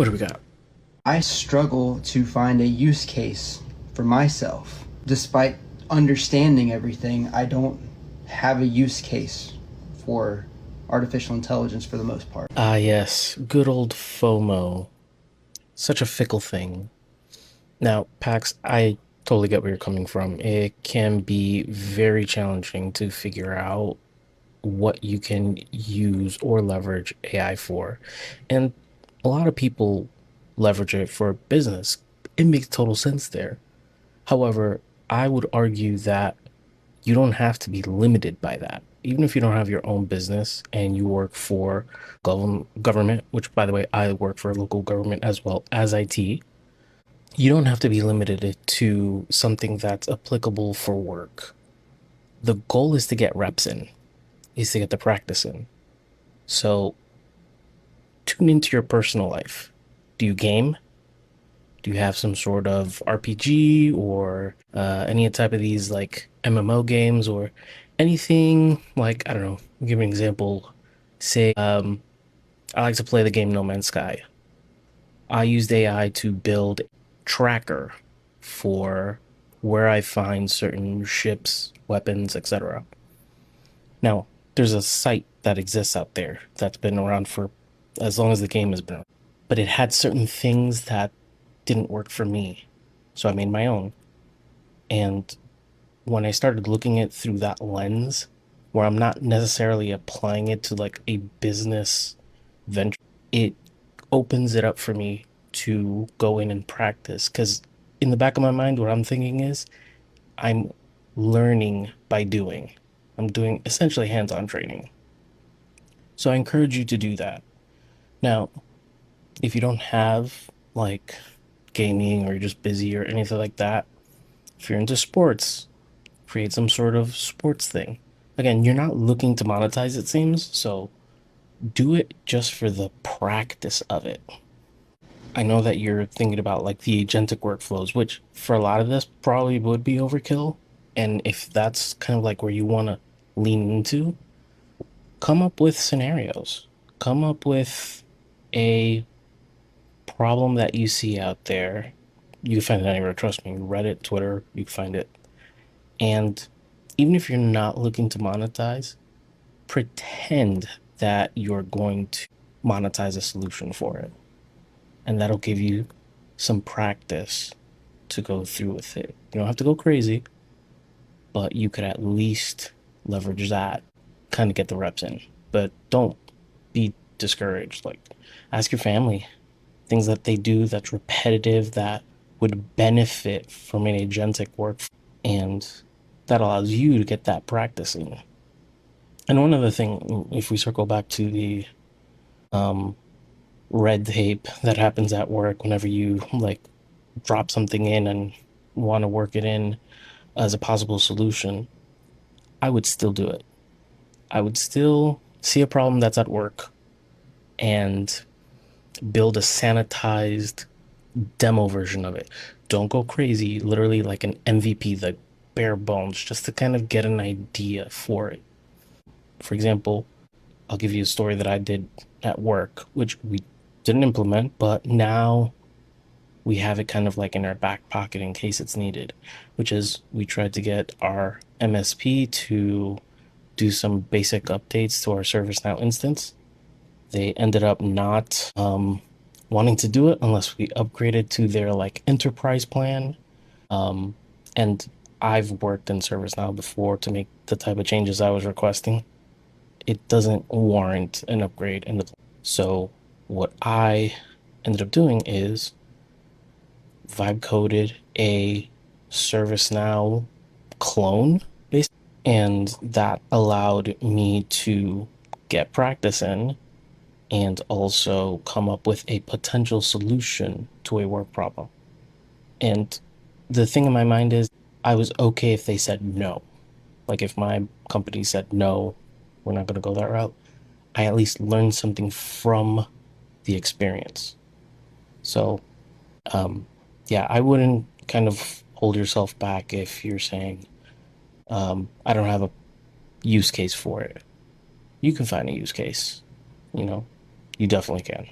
What do we got? I struggle to find a use case for myself. Despite understanding everything, I don't have a use case for artificial intelligence for the most part. Ah, yes, good old FOMO. Such a fickle thing. Now, Pax, I totally get where you're coming from. It can be very challenging to figure out what you can use or leverage AI for. And a lot of people leverage it for business. It makes total sense there. However, I would argue that you don't have to be limited by that. Even if you don't have your own business and you work for government, which by the way, I work for a local government as well as IT, you don't have to be limited to something that's applicable for work. The goal is to get reps in, is to get the practice in. So tune into your personal life. Do you game? Do you have some sort of RPG or any type of these like MMO games or anything like, I don't know, I'll give you an example. Say, I like to play the game No Man's Sky. I used AI to build a tracker for where I find certain ships, weapons, etc. Now, there's a site that exists out there that's been around for as long as the game has been around, but it had certain things that didn't work for me. So I made my own. And when I started looking at it through that lens, where I'm not necessarily applying it to like a business venture, it opens it up for me to go in and practice. Because in the back of my mind, what I'm thinking is I'm learning by doing. I'm doing essentially hands-on training. So I encourage you to do that. Now, if you don't have like gaming or you're just busy or anything like that, if you're into sports, create some sort of sports thing. Again, you're not looking to monetize, it seems, so do it just for the practice of it. I know that you're thinking about like the agentic workflows, which for a lot of this probably would be overkill. And if that's kind of like where you want to lean into, come up with scenarios. Come up with a problem that you see out there. You can find it anywhere, trust me. Reddit, Twitter, you can find it. And even if you're not looking to monetize, pretend that you're going to monetize a solution for it. And that'll give you some practice to go through with it. You don't have to go crazy, but you could at least leverage that, kind of get the reps in. But don't be discouraged. Like, ask your family things that they do that's repetitive that would benefit from an agentic work, and that allows you to get that practice in. And one other thing, if we circle back to the um, red tape that happens at work whenever you like drop something in and want to work it in as a possible solution, I would still do it. I would still see a problem that's at work and build a sanitized demo version of it. Don't go crazy, literally like an MVP, the bare bones, just to kind of get an idea for it. For example, I'll give you a story that I did at work, which we didn't implement, but now we have it kind of like in our back pocket in case it's needed, which is we tried to get our MSP to do some basic updates to our ServiceNow instance. They ended up not wanting to do it unless we upgraded to their like enterprise plan. And I've worked in ServiceNow before to make the type of changes I was requesting. It doesn't warrant an upgrade in the plan. So what I ended up doing is vibe coded a ServiceNow clone based, and that allowed me to get practice in and also come up with a potential solution to a work problem. And the thing in my mind is I was okay if they said no. Like if my company said no, we're not going to go that route, I at least learned something from the experience. So, yeah, I wouldn't kind of hold yourself back if you're saying, I don't have a use case for it. You can find a use case, you know, you definitely can.